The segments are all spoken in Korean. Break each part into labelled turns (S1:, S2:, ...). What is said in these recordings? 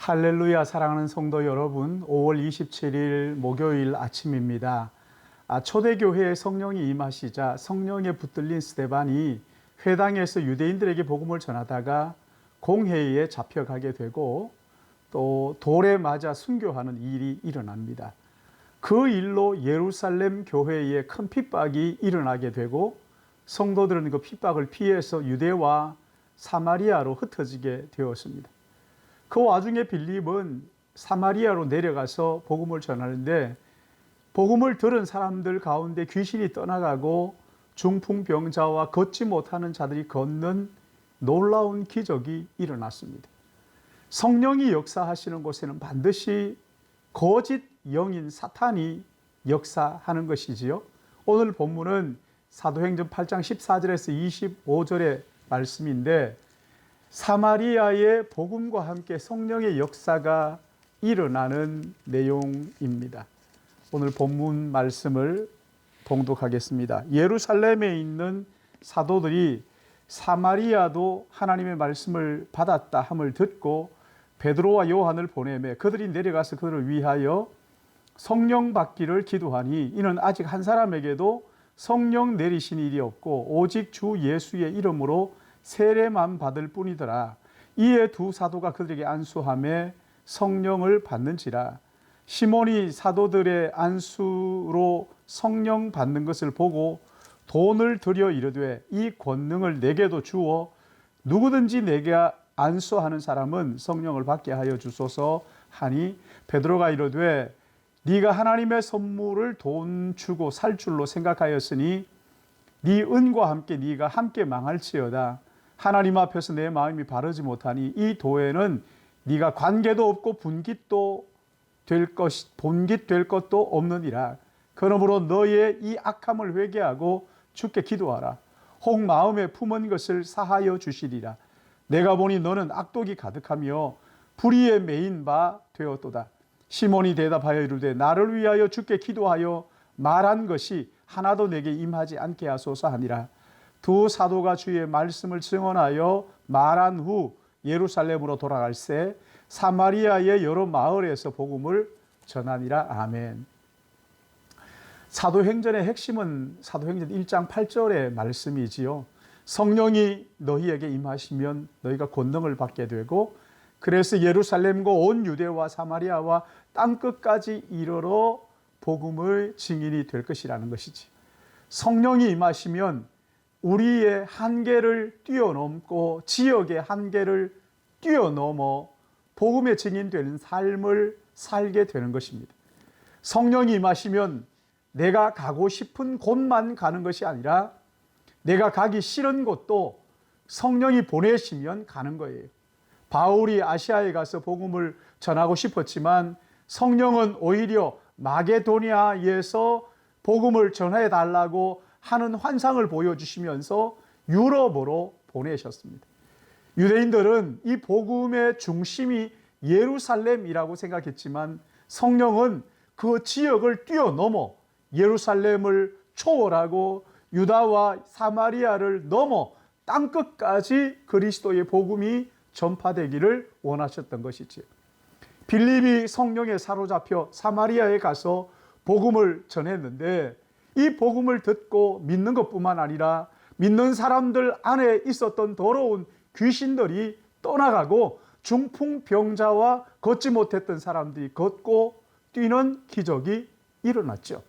S1: 할렐루야. 사랑하는 성도 여러분, 5월 27일 목요일 아침입니다. 초대교회에 성령이 임하시자 성령에 붙들린 스데반이 회당에서 유대인들에게 복음을 전하다가 공회에 잡혀가게 되고 또 돌에 맞아 순교하는 일이 일어납니다. 그 일로 예루살렘 교회에 큰 핍박이 일어나게 되고 성도들은 그 핍박을 피해서 유대와 사마리아로 흩어지게 되었습니다. 그 와중에 빌립은 사마리아로 내려가서 복음을 전하는데 복음을 들은 사람들 가운데 귀신이 떠나가고 중풍병자와 걷지 못하는 자들이 걷는 놀라운 기적이 일어났습니다. 성령이 역사하시는 곳에는 반드시 거짓 영인 사탄이 역사하는 것이지요. 오늘 본문은 사도행전 8장 14절에서 25절의 말씀인데 사마리아의 복음과 함께 성령의 역사가 일어나는 내용입니다. 오늘 본문 말씀을 봉독하겠습니다. 예루살렘에 있는 사도들이 사마리아도 하나님의 말씀을 받았다 함을 듣고 베드로와 요한을 보내매 그들이 내려가서 그들을 위하여 성령 받기를 기도하니 이는 아직 한 사람에게도 성령 내리신 일이 없고 오직 주 예수의 이름으로 세례만 받을 뿐이더라. 이에 두 사도가 그들에게 안수하며 성령을 받는지라. 시몬이 사도들의 안수로 성령 받는 것을 보고 돈을 들여 이르되 이 권능을 내게도 주어 누구든지 내게 안수하는 사람은 성령을 받게 하여 주소서 하니 베드로가 이르되 네가 하나님의 선물을 돈 주고 살 줄로 생각하였으니 네 은과 함께 네가 함께 망할지어다. 하나님 앞에서 내 마음이 바르지 못하니 이 도에는 네가 관계도 없고 본깃 될 것도 없느니라. 그러므로 너의 이 악함을 회개하고 주께 기도하라. 혹 마음에 품은 것을 사하여 주시리라. 내가 보니 너는 악독이 가득하며 불의에 매인 바 되었도다. 시몬이 대답하여 이르되 나를 위하여 주께 기도하여 말한 것이 하나도 내게 임하지 않게 하소서 하니라. 두 사도가 주의 말씀을 증언하여 말한 후 예루살렘으로 돌아갈새 사마리아의 여러 마을에서 복음을 전하니라. 아멘. 사도행전의 핵심은 사도행전 1장 8절의 말씀이지요. 성령이 너희에게 임하시면 너희가 권능을 받게 되고 그래서 예루살렘과 온 유대와 사마리아와 땅끝까지 이르러 복음의 증인이 될 것이라는 것이지. 성령이 임하시면 우리의 한계를 뛰어넘고 지역의 한계를 뛰어넘어 복음의 증인되는 삶을 살게 되는 것입니다. 성령이 임하시면 내가 가고 싶은 곳만 가는 것이 아니라 내가 가기 싫은 곳도 성령이 보내시면 가는 거예요. 바울이 아시아에 가서 복음을 전하고 싶었지만 성령은 오히려 마게도니아에서 복음을 전해 달라고 하는 환상을 보여주시면서 유럽으로 보내셨습니다. 유대인들은 이 복음의 중심이 예루살렘이라고 생각했지만 성령은 그 지역을 뛰어넘어 예루살렘을 초월하고 유다와 사마리아를 넘어 땅끝까지 그리스도의 복음이 전파되기를 원하셨던 것이지요. 빌립이 성령에 사로잡혀 사마리아에 가서 복음을 전했는데 이 복음을 듣고 믿는 것뿐만 아니라 믿는 사람들 안에 있었던 더러운 귀신들이 떠나가고 중풍병자와 걷지 못했던 사람들이 걷고 뛰는 기적이 일어났죠.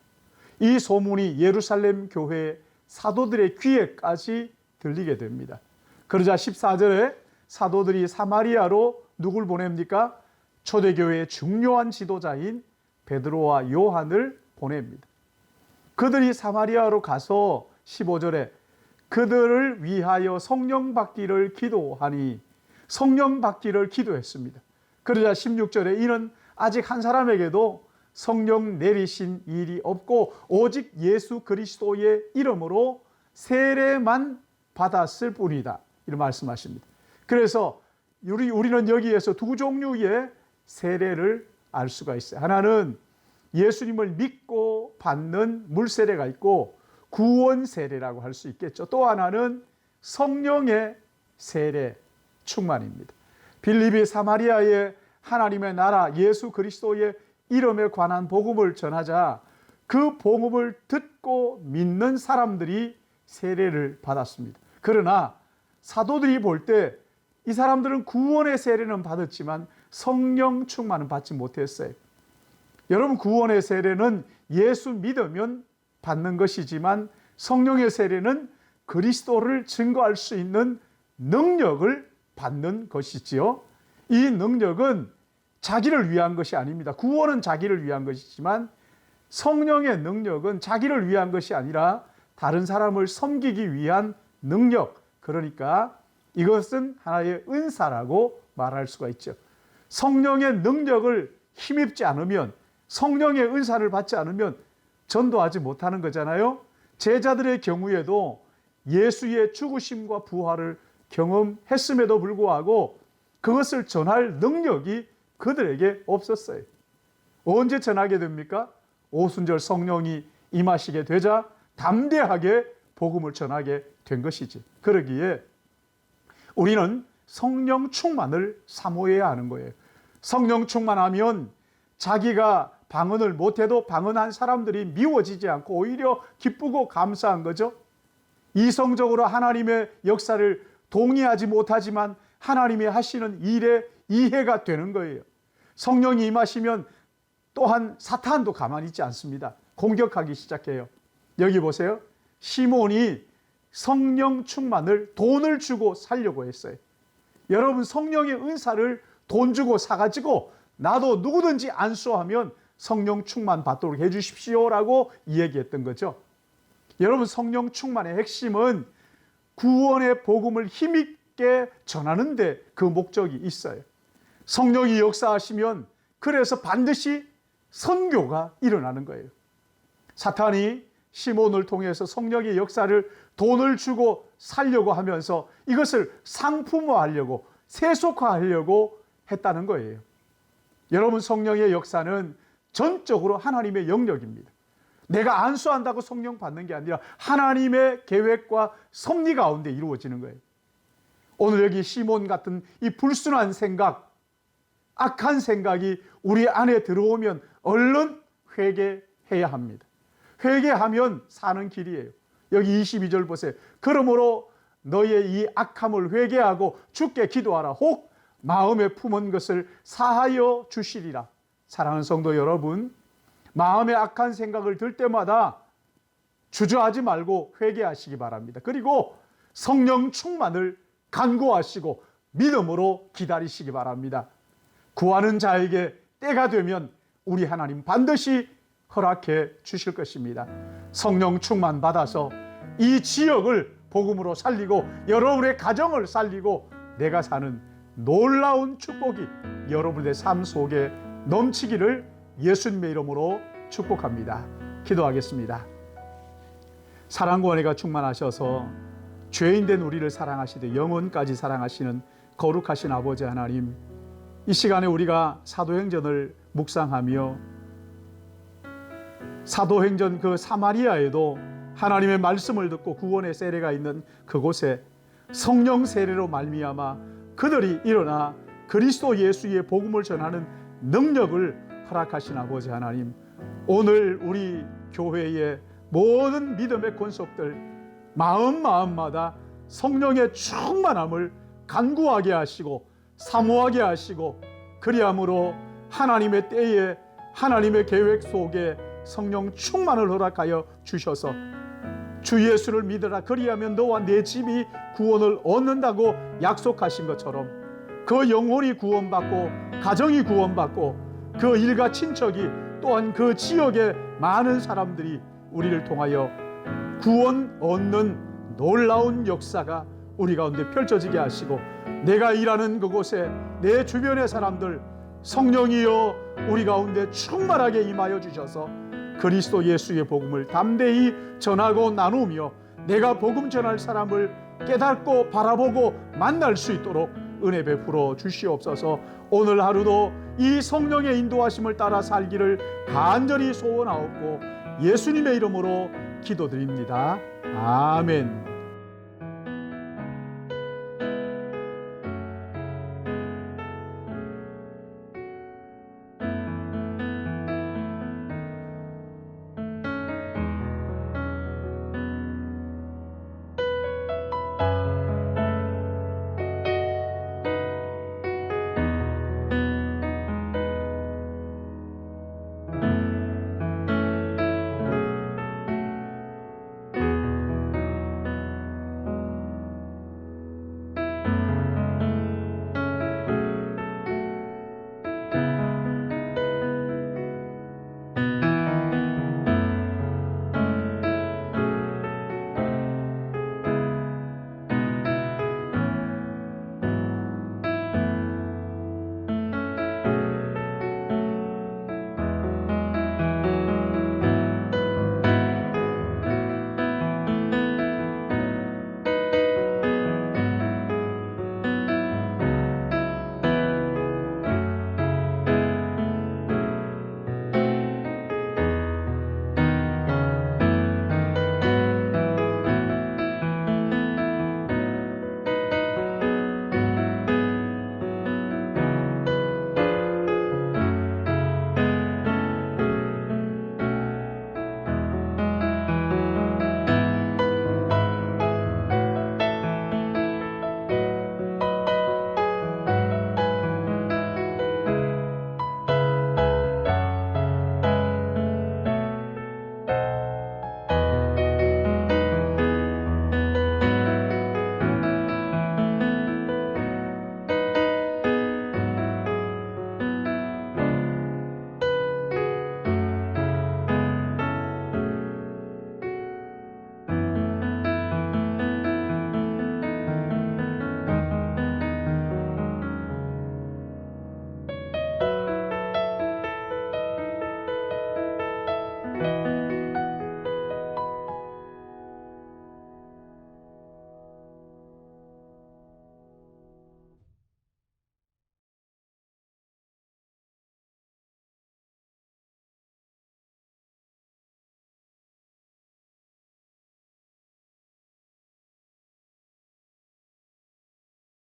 S1: 이 소문이 예루살렘 교회 사도들의 귀에까지 들리게 됩니다. 그러자 14절에 사도들이 사마리아로 누굴 보냅니까? 초대교회의 중요한 지도자인 베드로와 요한을 보냅니다. 그들이 사마리아로 가서 15절에 그들을 위하여 성령 받기를 기도하니 성령 받기를 기도했습니다. 그러자 16절에 이는 아직 한 사람에게도 성령 내리신 일이 없고 오직 예수 그리스도의 이름으로 세례만 받았을 뿐이다. 이런 말씀하십니다. 그래서 우리는 여기에서 두 종류의 세례를 알 수가 있어요. 하나는 예수님을 믿고 받는 물세례가 있고 구원 세례라고 할 수 있겠죠. 또 하나는 성령의 세례 충만입니다. 빌립이 사마리아에 하나님의 나라 예수 그리스도의 이름에 관한 복음을 전하자 그 복음을 듣고 믿는 사람들이 세례를 받았습니다. 그러나 사도들이 볼 때 이 사람들은 구원의 세례는 받았지만 성령 충만은 받지 못했어요. 여러분, 구원의 세례는 예수 믿으면 받는 것이지만 성령의 세례는 그리스도를 증거할 수 있는 능력을 받는 것이지요. 이 능력은 자기를 위한 것이 아닙니다. 구원은 자기를 위한 것이지만 성령의 능력은 자기를 위한 것이 아니라 다른 사람을 섬기기 위한 능력, 그러니까 이것은 하나의 은사라고 말할 수가 있죠. 성령의 능력을 힘입지 않으면, 성령의 은사를 받지 않으면 전도하지 못하는 거잖아요. 제자들의 경우에도 예수의 죽으심과 부활을 경험했음에도 불구하고 그것을 전할 능력이 그들에게 없었어요. 언제 전하게 됩니까? 오순절 성령이 임하시게 되자 담대하게 복음을 전하게 된 것이지. 그러기에 우리는 성령 충만을 사모해야 하는 거예요. 성령 충만하면 자기가 방언을 못해도 방언한 사람들이 미워지지 않고 오히려 기쁘고 감사한 거죠. 이성적으로 하나님의 역사를 동의하지 못하지만 하나님이 하시는 일에 이해가 되는 거예요. 성령이 임하시면 또한 사탄도 가만히 있지 않습니다. 공격하기 시작해요. 여기 보세요. 시몬이 성령 충만을 돈을 주고 살려고 했어요. 여러분, 성령의 은사를 돈 주고 사가지고 나도 누구든지 안수하면 성령 충만 받도록 해주십시오라고 이야기했던 거죠. 여러분, 성령 충만의 핵심은 구원의 복음을 힘있게 전하는 데 그 목적이 있어요. 성령이 역사하시면 그래서 반드시 선교가 일어나는 거예요. 사탄이 시몬을 통해서 성령의 역사를 돈을 주고 살려고 하면서 이것을 상품화하려고, 세속화하려고 했다는 거예요. 여러분, 성령의 역사는 전적으로 하나님의 영역입니다. 내가 안수한다고 성령 받는 게 아니라 하나님의 계획과 섭리 가운데 이루어지는 거예요. 오늘 여기 시몬 같은 이 불순한 생각, 악한 생각이 우리 안에 들어오면 얼른 회개해야 합니다. 회개하면 사는 길이에요. 여기 22절 보세요. 그러므로 너의 이 악함을 회개하고 주께 기도하라. 혹 마음에 품은 것을 사하여 주시리라. 사랑하는 성도 여러분, 마음에 악한 생각을 들 때마다 주저하지 말고 회개하시기 바랍니다. 그리고 성령 충만을 간구하시고 믿음으로 기다리시기 바랍니다. 구하는 자에게 때가 되면 우리 하나님 반드시 허락해 주실 것입니다. 성령 충만 받아서 이 지역을 복음으로 살리고 여러분의 가정을 살리고 내가 사는 놀라운 축복이 여러분의 삶 속에 넘치기를 예수님의 이름으로 축복합니다. 기도하겠습니다. 사랑과 은혜가 충만하셔서 죄인된 우리를 사랑하시되 영혼까지 사랑하시는 거룩하신 아버지 하나님, 이 시간에 우리가 사도행전을 묵상하며 사도행전 그 사마리아에도 하나님의 말씀을 듣고 구원의 세례가 있는 그곳에 성령 세례로 말미암아 그들이 일어나 그리스도 예수의 복음을 전하는 능력을 허락하신 아버지 하나님, 오늘 우리 교회의 모든 믿음의 권속들 마음마다 성령의 충만함을 간구하게 하시고 사모하게 하시고 그리함으로 하나님의 때에 하나님의 계획 속에 성령 충만을 허락하여 주셔서 주 예수를 믿으라 그리하면 너와 내 집이 구원을 얻는다고 약속하신 것처럼 그 영혼이 구원받고 가정이 구원받고 그 일가 친척이 또한 그 지역의 많은 사람들이 우리를 통하여 구원 얻는 놀라운 역사가 우리 가운데 펼쳐지게 하시고 내가 일하는 그곳에 내 주변의 사람들 성령이여 우리 가운데 충만하게 임하여 주셔서 그리스도 예수의 복음을 담대히 전하고 나누며 내가 복음 전할 사람을 깨닫고 바라보고 만날 수 있도록 은혜 베풀어 주시옵소서. 오늘 하루도 이 성령의 인도하심을 따라 살기를 간절히 소원하옵고 예수님의 이름으로 기도드립니다. 아멘.